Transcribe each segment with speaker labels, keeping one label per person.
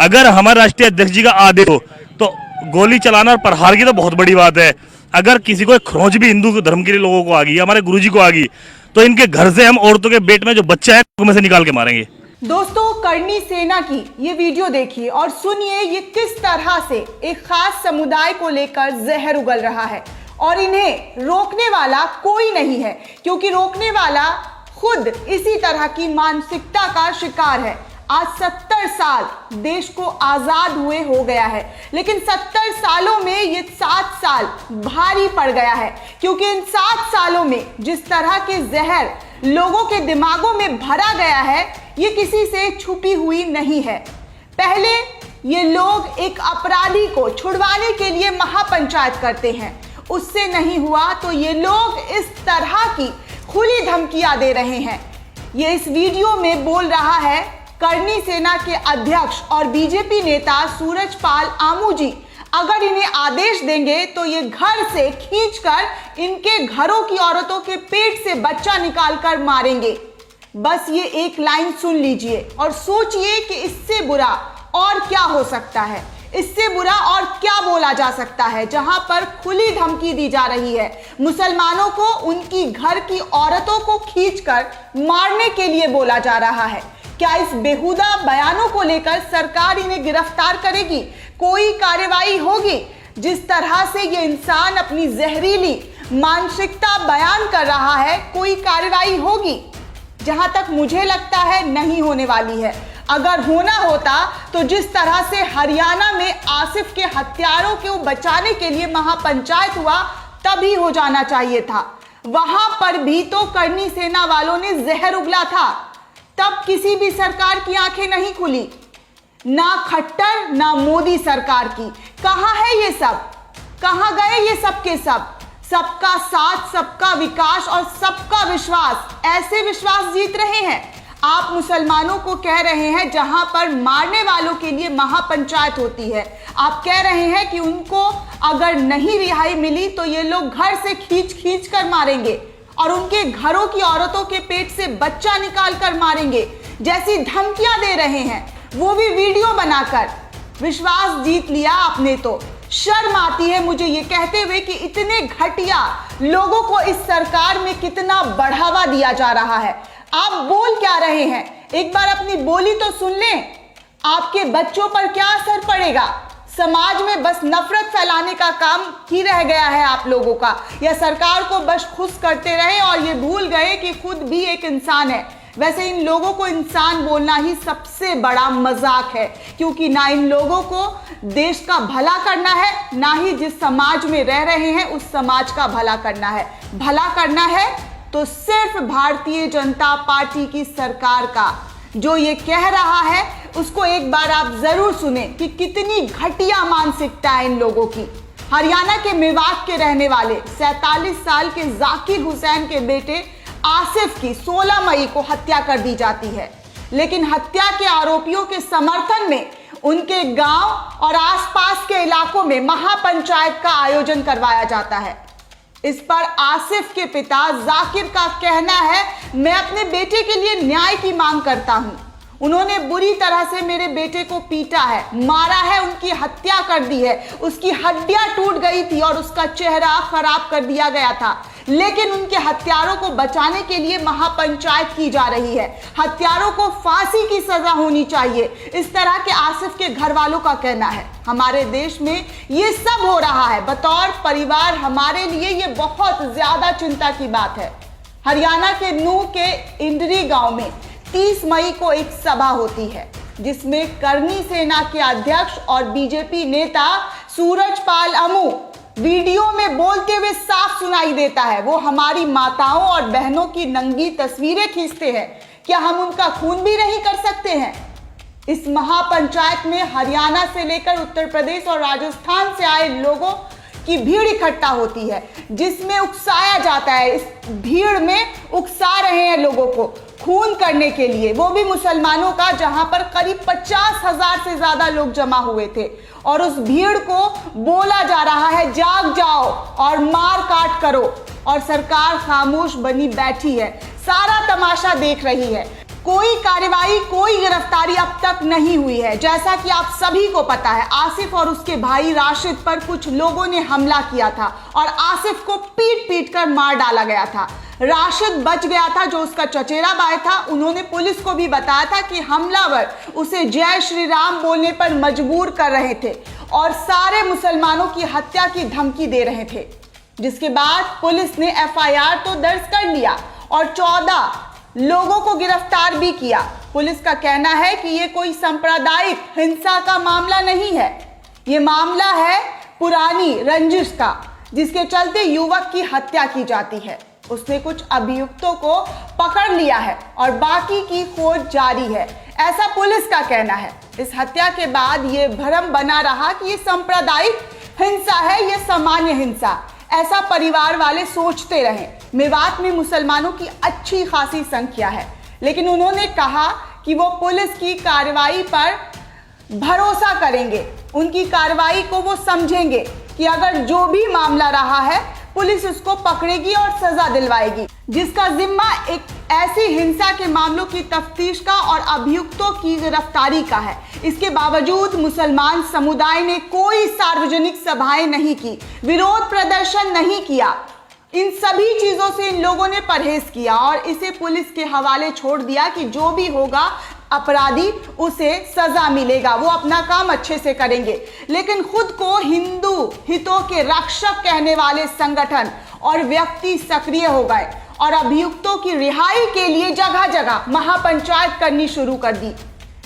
Speaker 1: अगर हमारे राष्ट्रीय अध्यक्ष जी का आदेश हो तो गोली चलाना और प्रहार की तो बहुत बड़ी बात है। अगर किसी को खरोंच भी हिंदू धर्म के लोगों को आ गई, हमारे गुरुजी को आ गई, तो इनके घर से हम औरतों के पेट में जो बच्चा है उनमें से निकाल के मारेंगे।
Speaker 2: दोस्तों, करनी सेना की ये वीडियो देखिए और सुनिए ये किस तरह से एक खास समुदाय को लेकर जहर उगल रहा है और इन्हें रोकने वाला कोई नहीं है, क्योंकि रोकने वाला खुद इसी तरह की मानसिकता का शिकार है। आज 70 साल देश को आजाद हुए हो गया है, लेकिन 70 सालों में ये 7 साल भारी पड़ गया है, क्योंकि इन 7 सालों में जिस तरह के जहर लोगों के दिमागों में भरा गया है, ये किसी से छुपी हुई नहीं है। पहले ये लोग एक अपराधी को छुड़वाने के लिए महापंचायत करते हैं, उससे नहीं हुआ तो ये लोग इस तरह की खुली धमकियां दे रहे हैं। ये इस वीडियो में बोल रहा है करनी सेना के अध्यक्ष और बीजेपी नेता सूरजपाल आमू जी, अगर इन्हें आदेश देंगे तो ये घर से खींचकर इनके घरों की औरतों के पेट से बच्चा निकालकर मारेंगे। बस ये एक लाइन सुन लीजिए और सोचिए कि इससे बुरा और क्या हो सकता है, इससे बुरा और क्या बोला जा सकता है, जहां पर खुली धमकी दी जा रही है। मुसलमानों को उनकी घर की औरतों को खींचकर मारने के लिए बोला जा रहा है। क्या इस बेहुदा बयानों को लेकर सरकार इन्हें गिरफ्तार करेगी? कोई कार्रवाई होगी? जिस तरह से ये इंसान अपनी जहरीली मानसिकता बयान कर रहा है, कोई कार्रवाई होगी? जहां तक मुझे लगता है नहीं होने वाली है। अगर होना होता तो जिस तरह से हरियाणा में आसिफ के हत्यारों को बचाने के लिए महापंचायत हुआ, तभी हो जाना चाहिए था। वहां पर भी तो करनी सेना वालों ने जहर उगला था, तब किसी भी सरकार की आंखें नहीं खुली, ना खट्टर ना मोदी सरकार की। कहां है ये सब? कहां गए ये सब के सब? सबका साथ, सबका विकास और सबका विश्वास, ऐसे विश्वास जीत रहे हैं। आप मुसलमानों को कह रहे हैं जहां पर मारने वालों के लिए महापंचायत होती है, आप कह रहे हैं कि उनको अगर नहीं रिहाई मिली तो ये लोग घर से खींच कर मारेंगे और उनके घरों की औरतों के पेट से बच्चा निकाल कर मारेंगे, जैसी धमकियां दे रहे हैं, वो भी वीडियो बनाकर। विश्वास जीत लिया आपने तो। शर्म आती है मुझे ये कहते हुए कि इतने घटिया लोगों को इस सरकार में कितना बढ़ावा दिया जा रहा है। आप बोल क्या रहे हैं? एक बार अपनी बोली तो सुन लें। आपके बच्चों पर क्या असर पड़ेगा? समाज में बस नफरत फैलाने का काम ही रह गया है आप लोगों का, या सरकार को बस खुश करते रहे और ये भूल गए कि खुद भी एक इंसान है। वैसे इन लोगों को इंसान बोलना ही सबसे बड़ा मजाक है, क्योंकि ना इन लोगों को देश का भला करना है, ना ही जिस समाज में रह रहे हैं उस समाज का भला करना है। भला करना है तो सिर्फ भारतीय जनता पार्टी की सरकार का। जो ये कह रहा है उसको एक बार आप जरूर सुने कि कितनी घटिया मानसिकता है इन लोगों की। हरियाणा के मेवात के रहने वाले 47 साल के जाकिर हुसैन के बेटे आसिफ की 16 मई को हत्या कर दी जाती है, लेकिन हत्या के आरोपियों के समर्थन में उनके गांव और आसपास के इलाकों में महापंचायत का आयोजन करवाया जाता है। इस पर आसिफ के पिता जाकिर का कहना है, मैं अपने बेटे के लिए न्याय की मांग करता हूं। उन्होंने बुरी तरह से मेरे बेटे को पीटा है, मारा है, उनकी हत्या कर दी है, उसकी हड्डियां टूट गई थी और उसका चेहरा खराब कर दिया गया था, लेकिन उनके हत्यारों को बचाने के लिए महापंचायत की जा रही है। हत्यारों को फांसी की सजा होनी चाहिए, इस तरह के आसिफ के घर वालों का कहना है। हमारे देश में ये सब हो रहा है, बतौर परिवार हमारे लिए ये बहुत ज्यादा चिंता की बात है। हरियाणा के नूह के इंडरी गांव में 30 मई को एक सभा होती है, जिसमें करनी सेना के अध्यक्ष और बीजेपी नेता सूरजपाल आमू वीडियो में बोलते हुए साफ सुनाई देता है। वो हमारी माताओं और बहनों की नंगी तस्वीरें खींचते हैं, क्या हम उनका खून भी नहीं कर सकते हैं? इस महापंचायत में हरियाणा से लेकर उत्तर प्रदेश और राजस्थान से आए लोगों की भीड़ इकट्ठा होती है, जिसमें उकसाया जाता है। इस भीड़ में उकसा रहे हैं लोगों को खून करने के लिए, वो भी मुसलमानों का, जहां पर करीब 50,000 से ज्यादा लोग जमा हुए थे। और उस भीड़ को बोला जा रहा है जाग जाओ और मार काट करो, और सरकार खामोश बनी बैठी है, सारा तमाशा देख रही है। कोई कार्रवाई, कोई गिरफ्तारी अब तक नहीं हुई है। जैसा कि आप सभी को पता है, आसिफ और उसके भाई राशिद पर कुछ लोगों ने हमला किया था और आसिफ को पीट पीट कर मार डाला गया था। राशिद बच गया था, जो उसका चचेरा भाई था। उन्होंने पुलिस को भी बताया था कि हमलावर उसे जय श्री राम बोलने पर मजबूर कर रहे थे और सारे मुसलमानों की हत्या की धमकी दे रहे थे। जिसके बाद पुलिस ने एफआईआर तो दर्ज कर लिया और 14 लोगों को गिरफ्तार भी किया। पुलिस का कहना है कि यह कोई सांप्रदायिक हिंसा का मामला नहीं है, यह मामला है पुरानी रंजिश का, जिसके चलते युवक की हत्या की जाती है। उसने कुछ अभियुक्तों को पकड़ लिया है और बाकी की खोज जारी है, ऐसा पुलिस का कहना है। इस हत्या के बाद यह भ्रम बना रहा कि यह सांप्रदायिक हिंसा है, यह सामान्य हिंसा, ऐसा परिवार वाले सोचते रहे। मेवात में मुसलमानों की अच्छी खासी संख्या है, लेकिन उन्होंने कहा कि वो पुलिस की कार्रवाई पर भरोसा करेंगे, उनकी कार्रवाई को वो समझेंगे कि अगर जो भी मामला रहा है पुलिस उसको पकड़ेगी और सजा दिलवाएगी। जिसका जिम्मा एक ऐसी हिंसा के मामलों की तफ्तीश का और अभियुक्तों की गिरफ्तारी का है। इसके बावजूद मुसलमान समुदाय ने कोई सार्वजनिक सभाएं नहीं की, विरोध प्रदर्शन नहीं किया। इन सभी चीजों से इन लोगों ने परहेज किया और इसे पुलिस के हवाले छोड़ दिया कि जो भी होगा अपराधी उसे सजा मिलेगा, वो अपना काम अच्छे से करेंगे। लेकिन खुद को हिंदू हितों के रक्षक कहने वाले संगठन और व्यक्ति सक्रिय हो गए और अभियुक्तों की रिहाई के लिए जगह जगह महापंचायत करनी शुरू कर दी।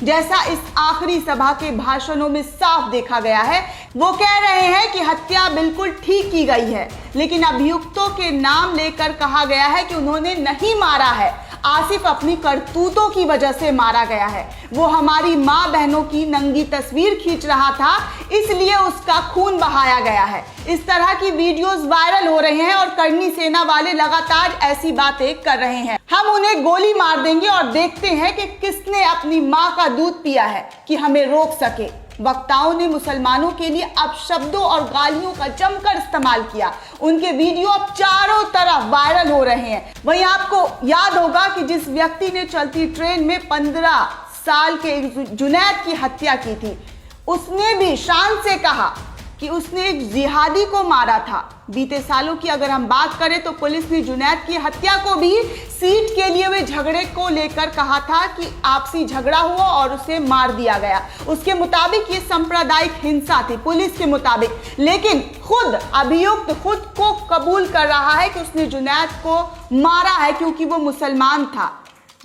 Speaker 2: जैसा इस आखिरी सभा के भाषणों में साफ देखा गया है, वो कह रहे हैं कि हत्या बिल्कुल ठीक की गई है, लेकिन अभियुक्तों के नाम लेकर कहा गया है कि उन्होंने नहीं मारा है, आसिफ अपनी करतूतों की वजह से मारा गया है। वो हमारी माँ बहनों की नंगी तस्वीर खींच रहा था, इसलिए उसका खून बहाया गया है। इस तरह की वीडियोस वायरल हो रहे हैं और करनी सेना वाले लगातार ऐसी बातें कर रहे हैं। हम उन्हें गोली मार देंगे और देखते हैं कि किसने अपनी माँ का दूध पिया है कि हमें रोक सके। वक्ताओं ने मुसलमानों के लिए अपशब्दों और गालियों का जमकर इस्तेमाल किया। उनके वीडियो अब चारों तरफ वायरल हो रहे हैं। वहीं आपको याद होगा कि जिस व्यक्ति ने चलती ट्रेन में 15 साल के जुनैद की हत्या की थी, उसने भी शान से कहा कि उसने एक जिहादी को मारा था। बीते सालों की अगर हम बात करें तो पुलिस ने जुनैद की हत्या को भी सीट के लिए हुए झगड़े को लेकर कहा था कि आपसी झगड़ा हुआ और उसे मार दिया गया। उसके मुताबिक ये सांप्रदायिक हिंसा थी पुलिस के मुताबिक, लेकिन खुद अभियुक्त खुद को कबूल कर रहा है कि उसने जुनैद को मारा है क्योंकि वो मुसलमान था,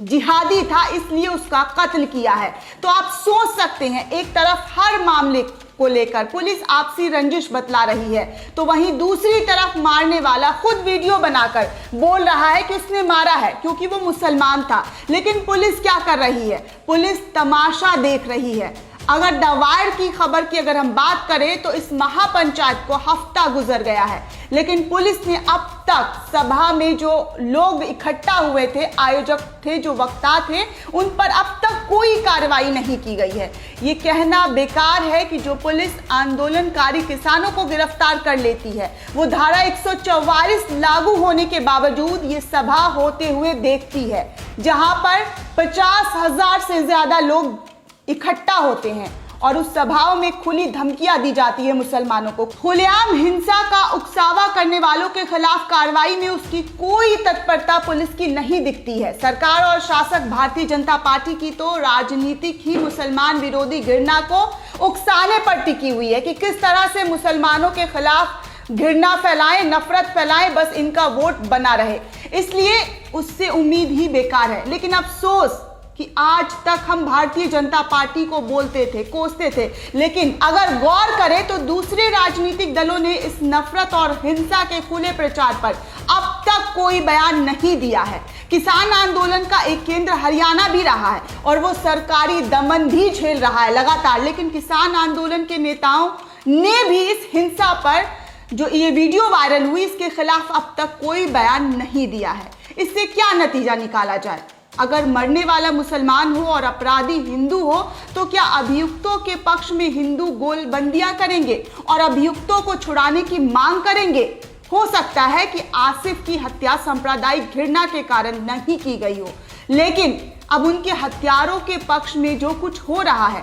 Speaker 2: जिहादी था, इसलिए उसका कत्ल किया है। तो आप सोच सकते हैं, एक तरफ हर मामले को लेकर पुलिस आपसी रंजिश बतला रही है, तो वहीं दूसरी तरफ मारने वाला खुद वीडियो बनाकर बोल रहा है कि उसने मारा है क्योंकि वो मुसलमान था। लेकिन पुलिस क्या कर रही है? पुलिस तमाशा देख रही है। अगर द वायर की खबर की अगर हम बात करें तो इस महापंचायत को हफ्ता गुजर गया है, लेकिन पुलिस ने अब तक सभा में जो लोग इकट्ठा हुए थे, आयोजक थे, जो वक्ता थे, उन पर अब तक कोई कार्रवाई नहीं की गई है। ये कहना बेकार है कि जो पुलिस आंदोलनकारी किसानों को गिरफ्तार कर लेती है, वो धारा 144 लागू होने के बावजूद ये सभा होते हुए देखती है, जहां पर 50,000 से ज्यादा लोग इकट्ठा होते हैं और उस सभाओं में खुली धमकियां दी जाती है मुसलमानों को। खुलेआम हिंसा का उकसावा करने वालों के खिलाफ कार्रवाई में उसकी कोई तत्परता पुलिस की नहीं दिखती है। सरकार और शासक भारतीय जनता पार्टी की तो राजनीतिक ही मुसलमान विरोधी घृणा को उकसाने पर टिकी हुई है कि किस तरह से मुसलमानों के खिलाफ घृणा फैलाएं, नफरत फैलाएं, बस इनका वोट बना रहे। इसलिए उससे उम्मीद ही बेकार है। लेकिन अफसोस कि आज तक हम भारतीय जनता पार्टी को बोलते थे, कोसते थे, लेकिन अगर गौर करें तो दूसरे राजनीतिक दलों ने इस नफरत और हिंसा के खुले प्रचार पर अब तक कोई बयान नहीं दिया है। किसान आंदोलन का एक केंद्र हरियाणा भी रहा है और वो सरकारी दमन भी झेल रहा है लगातार, लेकिन किसान आंदोलन के नेताओं ने भी इस हिंसा पर जो ये वीडियो वायरल हुई, इसके खिलाफ अब तक कोई बयान नहीं दिया है। इससे क्या नतीजा निकाला जाए? अगर मरने वाला मुसलमान हो और अपराधी हिंदू हो, तो क्या अभियुक्तों के पक्ष में हिंदू गोलबंदियां करेंगे और अभियुक्तों को छुड़ाने की मांग करेंगे? हो सकता है कि आसिफ की हत्या सांप्रदायिक घृणा के कारण नहीं की गई हो, लेकिन अब उनके हत्यारों के पक्ष में जो कुछ हो रहा है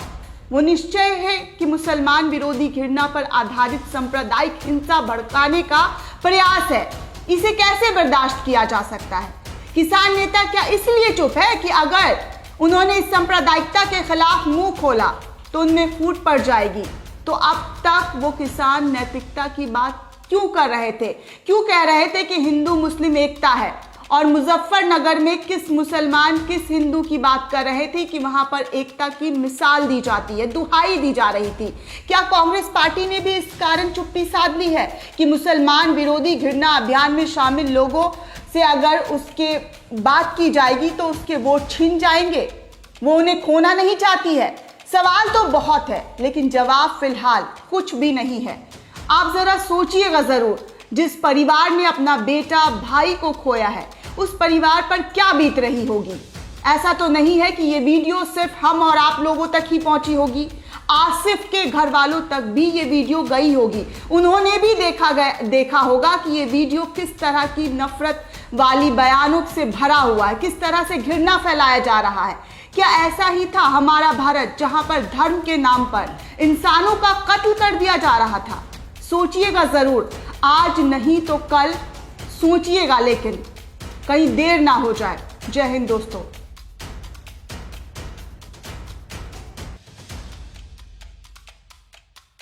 Speaker 2: वो निश्चय है कि मुसलमान विरोधी घृणा पर आधारित सांप्रदायिक हिंसा भड़काने का प्रयास है। इसे कैसे बर्दाश्त किया जा सकता है? किसान नेता क्या इसलिए चुप है कि अगर उन्होंने इस सांप्रदायिकता के खिलाफ मुंह खोला तो उनमें फूट पड़ जाएगी? तो अब तक वो किसान नैतिकता की बात क्यों कर रहे थे? क्यों कह रहे थे कि हिंदू मुस्लिम एकता है? और मुजफ्फरनगर में किस मुसलमान किस हिंदू की बात कर रहे थे कि वहां पर एकता की मिसाल दी जाती है, दुहाई दी जा रही थी? क्या कांग्रेस पार्टी ने भी इस कारण चुप्पी साध ली है कि मुसलमान विरोधी घृणा अभियान में शामिल लोगों से अगर उसके बात की जाएगी तो उसके वोट छीन जाएंगे? वो उन्हें खोना नहीं चाहती है। सवाल तो बहुत है लेकिन जवाब फिलहाल कुछ भी नहीं है। आप जरा सोचिएगा जरूर, जिस परिवार ने अपना बेटा भाई को खोया है उस परिवार पर क्या बीत रही होगी। ऐसा तो नहीं है कि ये वीडियो सिर्फ हम और आप लोगों तक ही पहुंची होगी, आसिफ के घर वालों तक भी ये वीडियो गई होगी। उन्होंने भी देखा होगा कि ये वीडियो किस तरह की नफरत वाली बयानों से भरा हुआ है, किस तरह से घृणा फैलाया जा रहा है। क्या ऐसा ही था हमारा भारत जहां पर धर्म के नाम पर इंसानों का कत्ल कर दिया जा रहा था? सोचिएगा जरूर, आज नहीं तो कल सोचिएगा, लेकिन कहीं देर ना हो जाए। जय हिंद दोस्तों।